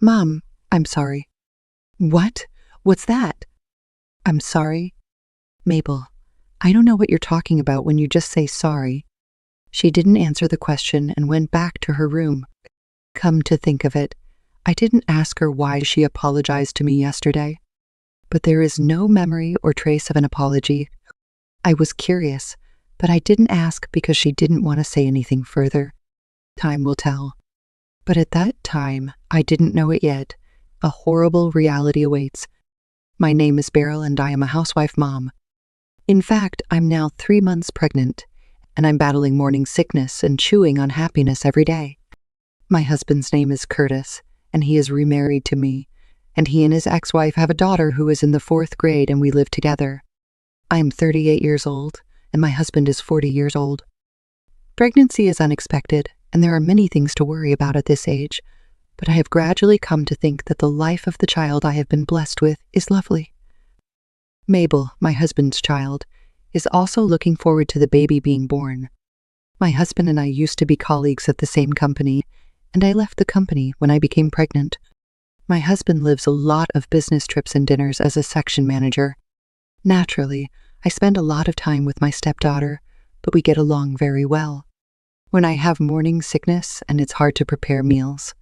Mom, I'm sorry. What? What's that? I'm sorry. Mabel, I don't know what you're talking about when you just say sorry. She didn't answer the question and went back to her room. Come to think of it, I didn't ask her why she apologized to me yesterday. But there is no memory or trace of an apology. I was curious, but I didn't ask because she didn't want to say anything further. Time will tell. But at that time, I didn't know it yet. A horrible reality awaits. My name is Beryl and I am a housewife mom. In fact, I'm now 3 months pregnant, and I'm battling morning sickness and chewing on happiness every day. My husband's name is Curtis, and he is remarried to me, and he and his ex-wife have a daughter who is in the 4th grade and we live together. I am 38 years old, and my husband is 40 years old. Pregnancy is unexpected, and there are many things to worry about at this age, but I have gradually come to think that the life of the child I have been blessed with is lovely. Mabel, my husband's child, is also looking forward to the baby being born. My husband and I used to be colleagues at the same company, and I left the company when I became pregnant. My husband lives a lot of business trips and dinners as a section manager. Naturally, I spend a lot of time with my stepdaughter, but we get along very well. When I have morning sickness and it's hard to prepare meals,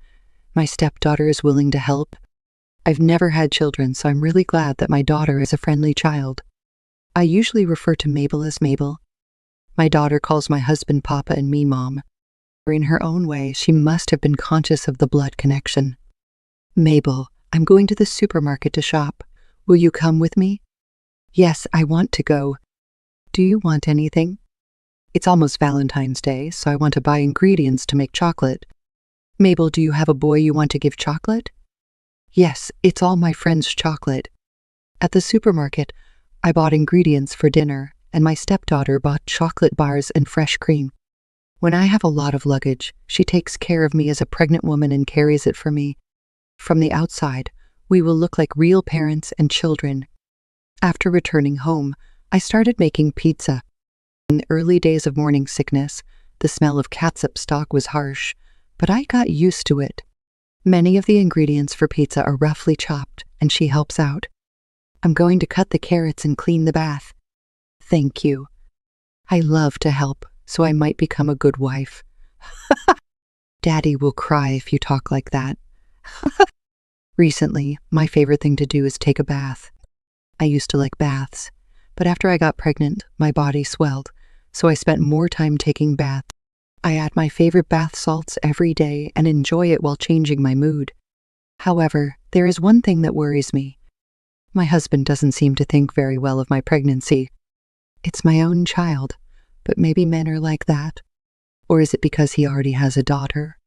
my stepdaughter is willing to help. I've never had children, so I'm really glad that my daughter is a friendly child. I usually refer to Mabel as Mabel. My daughter calls my husband Papa and me Mom. In her own way, she must have been conscious of the blood connection. Mabel, I'm going to the supermarket to shop. Will you come with me? Yes, I want to go. Do you want anything? It's almost Valentine's Day, so I want to buy ingredients to make chocolate. Mabel, do you have a boy you want to give chocolate? Yes, it's all my friends' chocolate. At the supermarket, I bought ingredients for dinner, and my stepdaughter bought chocolate bars and fresh cream. When I have a lot of luggage, she takes care of me as a pregnant woman and carries it for me. From the outside, we will look like real parents and children. After returning home, I started making pizza. In the early days of morning sickness, the smell of catsup stock was harsh, but I got used to it. Many of the ingredients for pizza are roughly chopped, and she helps out. I'm going to cut the carrots and clean the bath. Thank you. I love to help, so I might become a good wife. Daddy will cry if you talk like that. Recently, my favorite thing to do is take a bath. I used to like baths, but after I got pregnant, my body swelled, so I spent more time taking baths. I add my favorite bath salts every day and enjoy it while changing my mood. However, there is one thing that worries me. My husband doesn't seem to think very well of my pregnancy. It's my own child, but maybe men are like that. Or is it because he already has a daughter?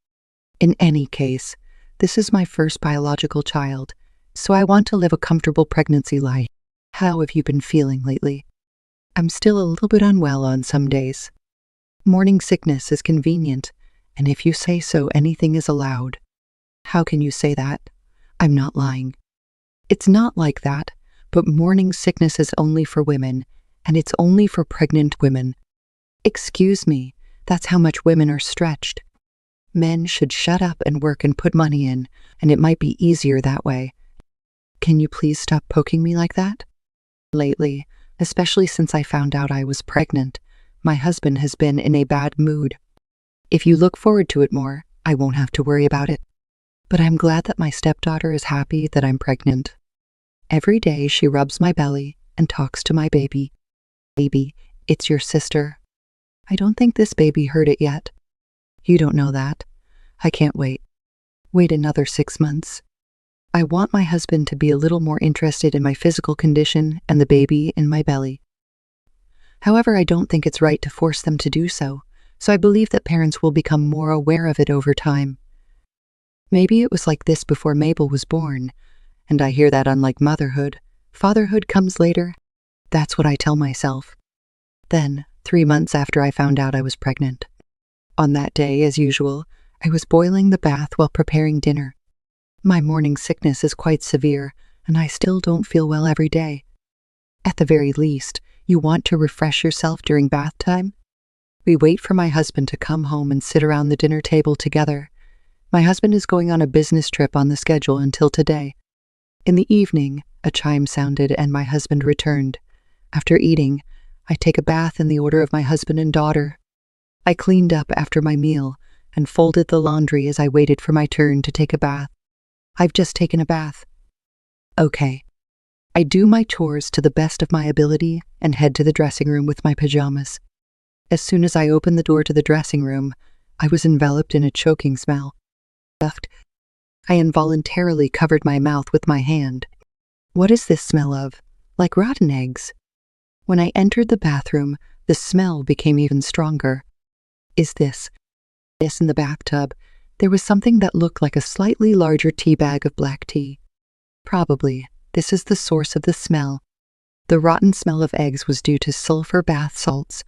In any case, this is my first biological child, so I want to live a comfortable pregnancy life. How have you been feeling lately? I'm still a little bit unwell on some days. Morning sickness is convenient, and if you say so, anything is allowed. How can you say that? I'm not lying. It's not like that, but morning sickness is only for women, and it's only for pregnant women. Excuse me, that's how much women are stretched. Men should shut up and work and put money in, and it might be easier that way. Can you please stop poking me like that? Lately, especially since I found out I was pregnant, my husband has been in a bad mood. If you look forward to it more, I won't have to worry about it. But I'm glad that my stepdaughter is happy that I'm pregnant. Every day she rubs my belly and talks to my baby. Baby, it's your sister. I don't think this baby heard it yet. You don't know that. I can't wait. Wait another 6 months. I want my husband to be a little more interested in my physical condition and the baby in my belly. However, I don't think it's right to force them to do so, so I believe that parents will become more aware of it over time. Maybe it was like this before Mabel was born, and I hear that unlike motherhood, fatherhood comes later. That's what I tell myself. Then, 3 months after I found out I was pregnant. On that day, as usual, I was boiling the bath while preparing dinner. My morning sickness is quite severe, and I still don't feel well every day. At the very least, you want to refresh yourself during bath time? We wait for my husband to come home and sit around the dinner table together. My husband is going on a business trip on the schedule until today. In the evening, a chime sounded and my husband returned. After eating, I take a bath in the order of my husband and daughter. I cleaned up after my meal and folded the laundry as I waited for my turn to take a bath. I've just taken a bath. Okay. I do my chores to the best of my ability and head to the dressing room with my pajamas. As soon as I opened the door to the dressing room, I was enveloped in a choking smell. I involuntarily covered my mouth with my hand. What is this smell of? Like rotten eggs. When I entered the bathroom, the smell became even stronger. Is this in the bathtub? There was something that looked like a slightly larger tea bag of black tea. Probably, this is the source of the smell. The rotten smell of eggs was due to sulfur bath salts.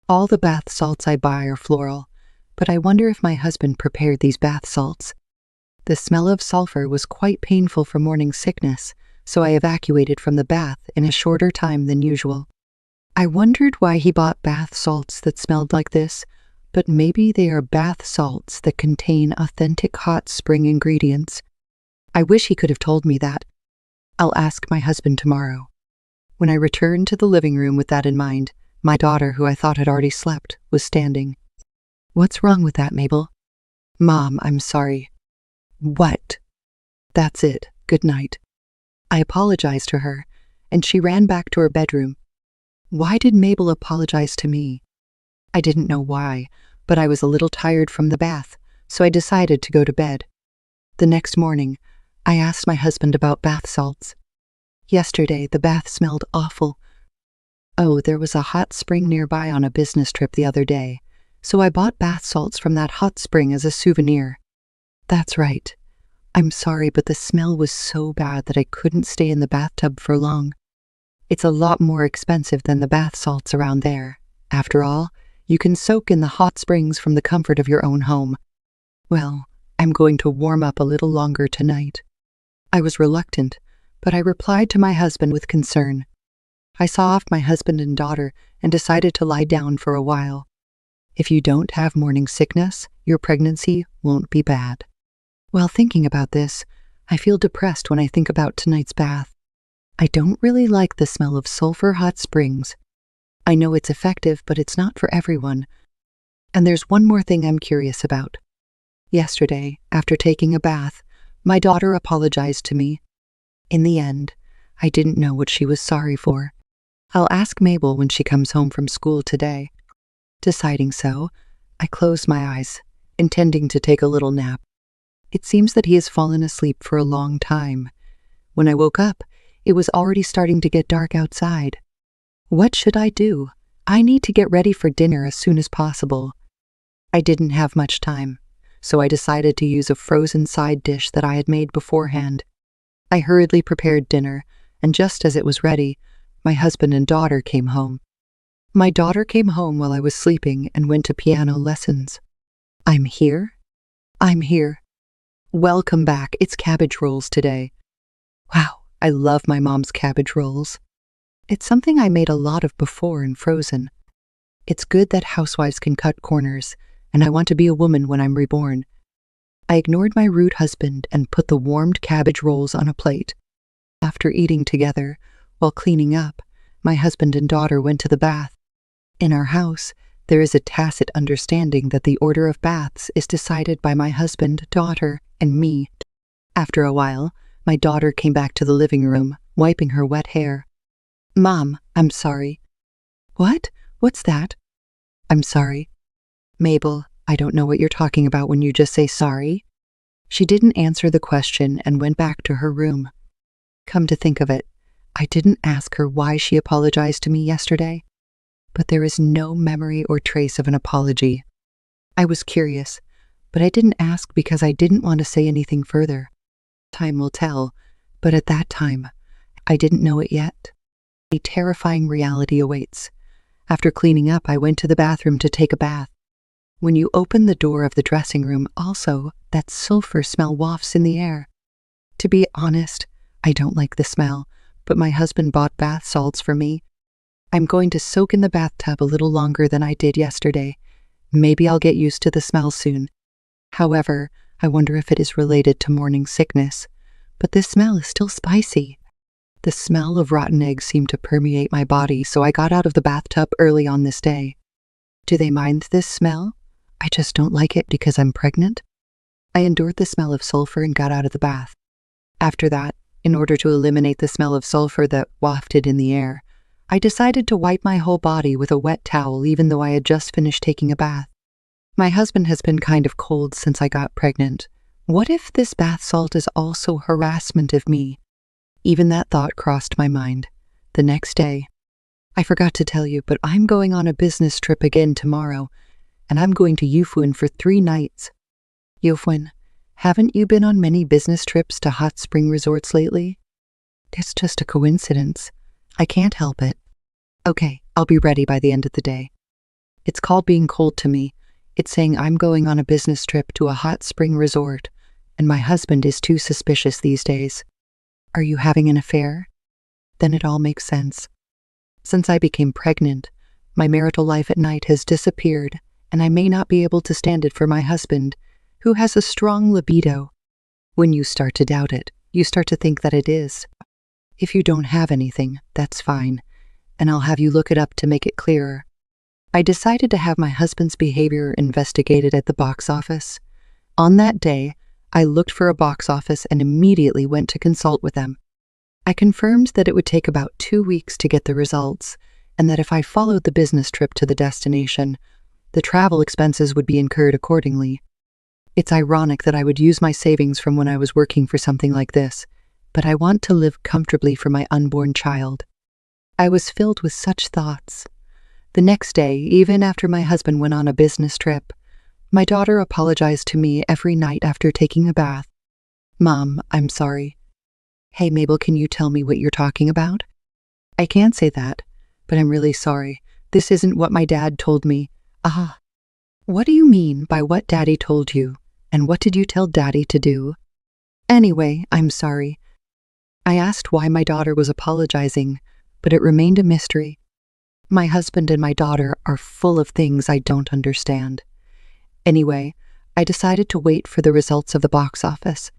All the bath salts I buy are floral, but I wonder if my husband prepared these bath salts. The smell of sulfur was quite painful for morning sickness, so I evacuated from the bath in a shorter time than usual. I wondered why he bought bath salts that smelled like this, but maybe they are bath salts that contain authentic hot spring ingredients. I wish he could have told me that. I'll ask my husband tomorrow. When I returned to the living room with that in mind, my daughter, who I thought had already slept, was standing. What's wrong with that, Mabel? Mom, I'm sorry. What? That's it. Good night. I apologized to her, and she ran back to her bedroom. Why did Mabel apologize to me? I didn't know why, but I was a little tired from the bath, so I decided to go to bed. The next morning, I asked my husband about bath salts. Yesterday, the bath smelled awful. Oh, there was a hot spring nearby on a business trip the other day, so I bought bath salts from that hot spring as a souvenir. That's right. I'm sorry, but the smell was so bad that I couldn't stay in the bathtub for long. It's a lot more expensive than the bath salts around there. After all, you can soak in the hot springs from the comfort of your own home. Well, I'm going to warm up a little longer tonight. I was reluctant, but I replied to my husband with concern. I saw off my husband and daughter and decided to lie down for a while. If you don't have morning sickness, your pregnancy won't be bad. While thinking about this, I feel depressed when I think about tonight's bath. I don't really like the smell of sulfur hot springs. I know it's effective, but it's not for everyone. And there's one more thing I'm curious about. Yesterday, after taking a bath, my daughter apologized to me. In the end, I didn't know what she was sorry for. I'll ask Mabel when she comes home from school today. Deciding so, I closed my eyes, intending to take a little nap. It seems that he has fallen asleep for a long time. When I woke up, it was already starting to get dark outside. What should I do? I need to get ready for dinner as soon as possible. I didn't have much time, so I decided to use a frozen side dish that I had made beforehand. I hurriedly prepared dinner, and just as it was ready, my husband and daughter came home. My daughter came home while I was sleeping and went to piano lessons. I'm here? I'm here. Welcome back. It's cabbage rolls today. Wow, I love my mom's cabbage rolls. It's something I made a lot of before and frozen. It's good that housewives can cut corners, and I want to be a woman when I'm reborn. I ignored my rude husband and put the warmed cabbage rolls on a plate. After eating together, while cleaning up, my husband and daughter went to the bath. In our house, there is a tacit understanding that the order of baths is decided by my husband, daughter, and me. After a while, my daughter came back to the living room, wiping her wet hair. Mom, I'm sorry. What? What's that? I'm sorry. Mabel, I don't know what you're talking about when you just say sorry. She didn't answer the question and went back to her room. Come to think of it, I didn't ask her why she apologized to me yesterday, but there is no memory or trace of an apology. I was curious, but I didn't ask because I didn't want to say anything further. Time will tell, but at that time, I didn't know it yet. A terrifying reality awaits. After cleaning up, I went to the bathroom to take a bath. When you open the door of the dressing room, also, that sulfur smell wafts in the air. To be honest, I don't like the smell, but my husband bought bath salts for me. I'm going to soak in the bathtub a little longer than I did yesterday. Maybe I'll get used to the smell soon. However, I wonder if it is related to morning sickness. But this smell is still spicy. The smell of rotten eggs seemed to permeate my body, so I got out of the bathtub early on this day. Do they mind this smell? I just don't like it because I'm pregnant. I endured the smell of sulfur and got out of the bath. After that, in order to eliminate the smell of sulfur that wafted in the air, I decided to wipe my whole body with a wet towel even though I had just finished taking a bath. My husband has been kind of cold since I got pregnant. What if this bath salt is also harassment of me? Even that thought crossed my mind. The next day, I forgot to tell you, but I'm going on a business trip again tomorrow, and I'm going to Yufuan for 3 nights. Yufuan, haven't you been on many business trips to hot spring resorts lately? It's just a coincidence. I can't help it. Okay, I'll be ready by the end of the day. It's called being cold to me. It's saying I'm going on a business trip to a hot spring resort, and my husband is too suspicious these days. Are you having an affair? Then it all makes sense. Since I became pregnant, my marital life at night has disappeared, and I may not be able to stand it for my husband, who has a strong libido. When you start to doubt it, you start to think that it is. If you don't have anything, that's fine, and I'll have you look it up to make it clearer. I decided to have my husband's behavior investigated at the box office. On that day, I looked for a box office and immediately went to consult with them. I confirmed that it would take about 2 weeks to get the results, and that if I followed the business trip to the destination, the travel expenses would be incurred accordingly. It's ironic that I would use my savings from when I was working for something like this, but I want to live comfortably for my unborn child. I was filled with such thoughts. The next day, even after my husband went on a business trip, my daughter apologized to me every night after taking a bath. Mom, I'm sorry. Hey Mabel, can you tell me what you're talking about? I can't say that, but I'm really sorry. This isn't what my dad told me. Ah. What do you mean by what Daddy told you? And what did you tell Daddy to do? Anyway, I'm sorry. I asked why my daughter was apologizing, but it remained a mystery. My husband and my daughter are full of things I don't understand. Anyway, I decided to wait for the results of the box office.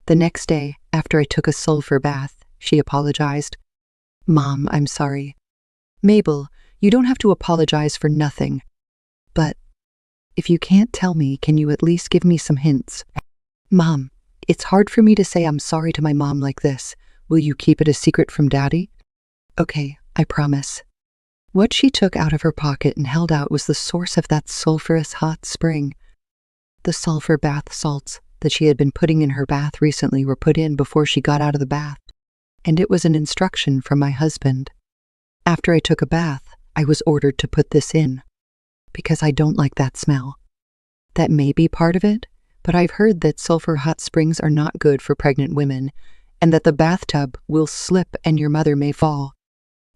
The next day, after I took a sulfur bath, she apologized. Mom, I'm sorry. Mabel, you don't have to apologize for nothing. But if you can't tell me, can you at least give me some hints? Mom, it's hard for me to say I'm sorry to my mom like this. Will you keep it a secret from Daddy? Okay, I promise. What she took out of her pocket and held out was the source of that sulfurous hot spring. The sulfur bath salts that she had been putting in her bath recently were put in before she got out of the bath, and it was an instruction from my husband. After I took a bath, I was ordered to put this in, because I don't like that smell. That may be part of it, but I've heard that sulfur hot springs are not good for pregnant women, and that the bathtub will slip and your mother may fall.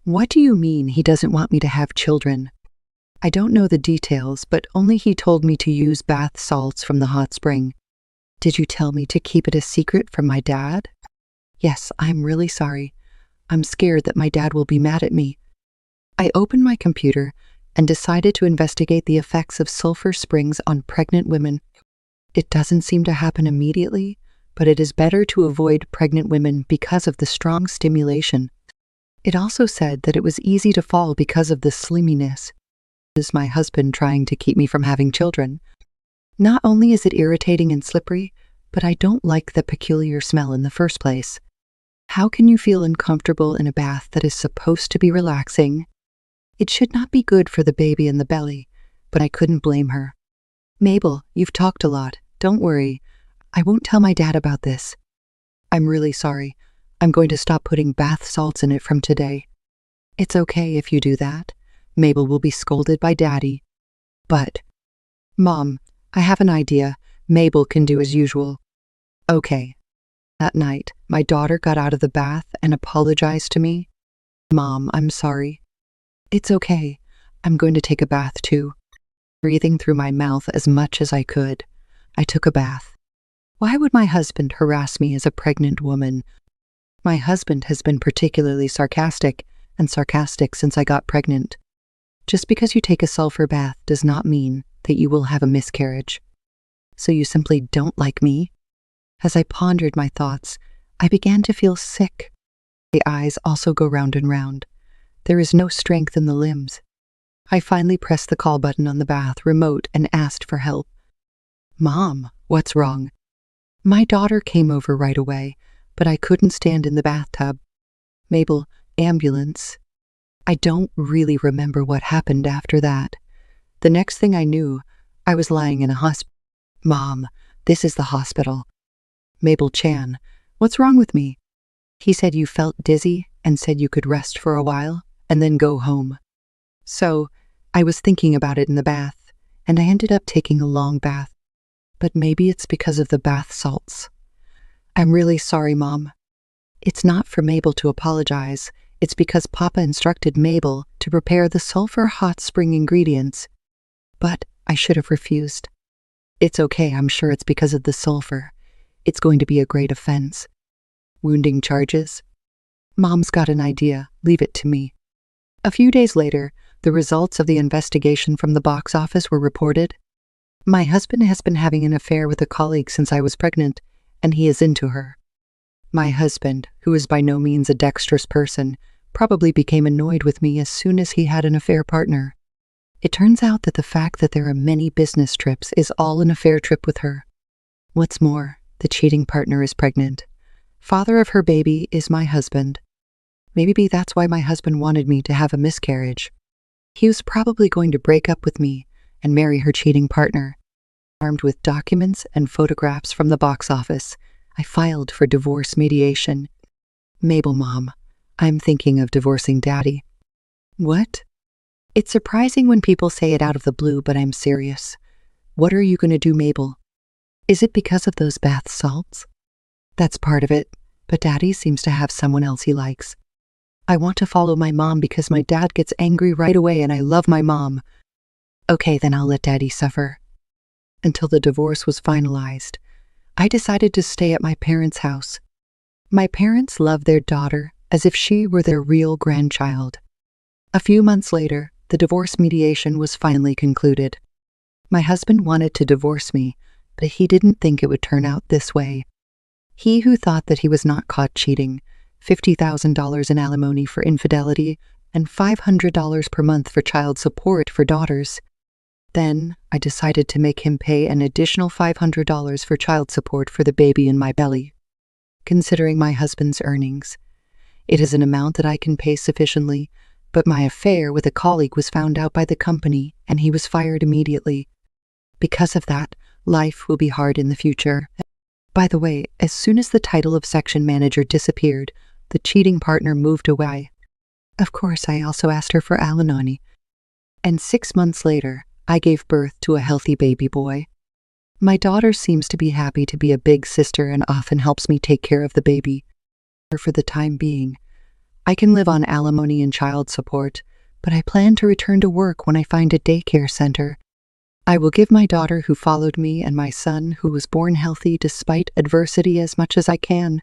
What do you mean he doesn't want me to have children? I don't know the details, but only he told me to use bath salts from the hot spring. Did you tell me to keep it a secret from my dad? Yes, I'm really sorry. I'm scared that my dad will be mad at me. I opened my computer and decided to investigate the effects of sulfur springs on pregnant women. It doesn't seem to happen immediately, but it is better to avoid pregnant women because of the strong stimulation. It also said that it was easy to fall because of the slimminess. Is my husband trying to keep me from having children? Not only is it irritating and slippery, but I don't like the peculiar smell in the first place. How can you feel uncomfortable in a bath that is supposed to be relaxing? It should not be good for the baby in the belly, but I couldn't blame her. Mabel, you've talked a lot. Don't worry. I won't tell my dad about this. I'm really sorry. I'm going to stop putting bath salts in it from today. It's okay if you do that. Mabel will be scolded by Daddy. But, Mom, I have an idea. Mabel can do as usual. Okay. That night, my daughter got out of the bath and apologized to me. Mom, I'm sorry. It's okay. I'm going to take a bath too. Breathing through my mouth as much as I could, I took a bath. Why would my husband harass me as a pregnant woman? My husband has been particularly sarcastic since I got pregnant. Just because you take a sulfur bath does not mean that you will have a miscarriage. So you simply don't like me? As I pondered my thoughts, I began to feel sick. The eyes also go round and round. There is no strength in the limbs. I finally pressed the call button on the bath remote and asked for help. Mom, what's wrong? My daughter came over right away, but I couldn't stand in the bathtub. Mabel, ambulance. I don't really remember what happened after that. The next thing I knew, I was lying in a hospital. Mom, this is the hospital. Mabel Chan, what's wrong with me? He said you felt dizzy and said you could rest for a while and then go home. So, I was thinking about it in the bath, and I ended up taking a long bath. But maybe it's because of the bath salts. I'm really sorry, Mom. It's not for Mabel to apologize. It's because Papa instructed Mabel to prepare the sulfur hot spring ingredients. But I should have refused. It's okay, I'm sure it's because of the sulfur. It's going to be a great offense. Wounding charges? Mom's got an idea. Leave it to me. A few days later, the results of the investigation from the box office were reported. My husband has been having an affair with a colleague since I was pregnant, and he is into her. My husband, who is by no means a dexterous person, probably became annoyed with me as soon as he had an affair partner. It turns out that the fact that there are many business trips is all an affair trip with her. What's more, the cheating partner is pregnant. Father of her baby is my husband. Maybe that's why my husband wanted me to have a miscarriage. He was probably going to break up with me and marry her cheating partner. Armed with documents and photographs from the box office, I filed for divorce mediation. Mabel, Mom, I'm thinking of divorcing Daddy. What? It's surprising when people say it out of the blue, but I'm serious. What are you going to do, Mabel? Is it because of those bath salts? That's part of it, but Daddy seems to have someone else he likes. I want to follow my mom because my dad gets angry right away and I love my mom. Okay, then I'll let Daddy suffer. Until the divorce was finalized, I decided to stay at my parents' house. My parents love their daughter as if she were their real grandchild. A few months later, the divorce mediation was finally concluded. My husband wanted to divorce me, but he didn't think it would turn out this way. He who thought that he was not caught cheating, $50,000 in alimony for infidelity, and $500 per month for child support for daughters. Then, I decided to make him pay an additional $500 for child support for the baby in my belly. Considering my husband's earnings, it is an amount that I can pay sufficiently, but my affair with a colleague was found out by the company and he was fired immediately. Because of that, life will be hard in the future. By the way, as soon as the title of section manager disappeared, the cheating partner moved away. Of course, I also asked her for alimony. And 6 months later, I gave birth to a healthy baby boy. My daughter seems to be happy to be a big sister and often helps me take care of the baby. For the time being, I can live on alimony and child support, but I plan to return to work when I find a daycare center. I will give my daughter who followed me and my son who was born healthy despite adversity as much as I can.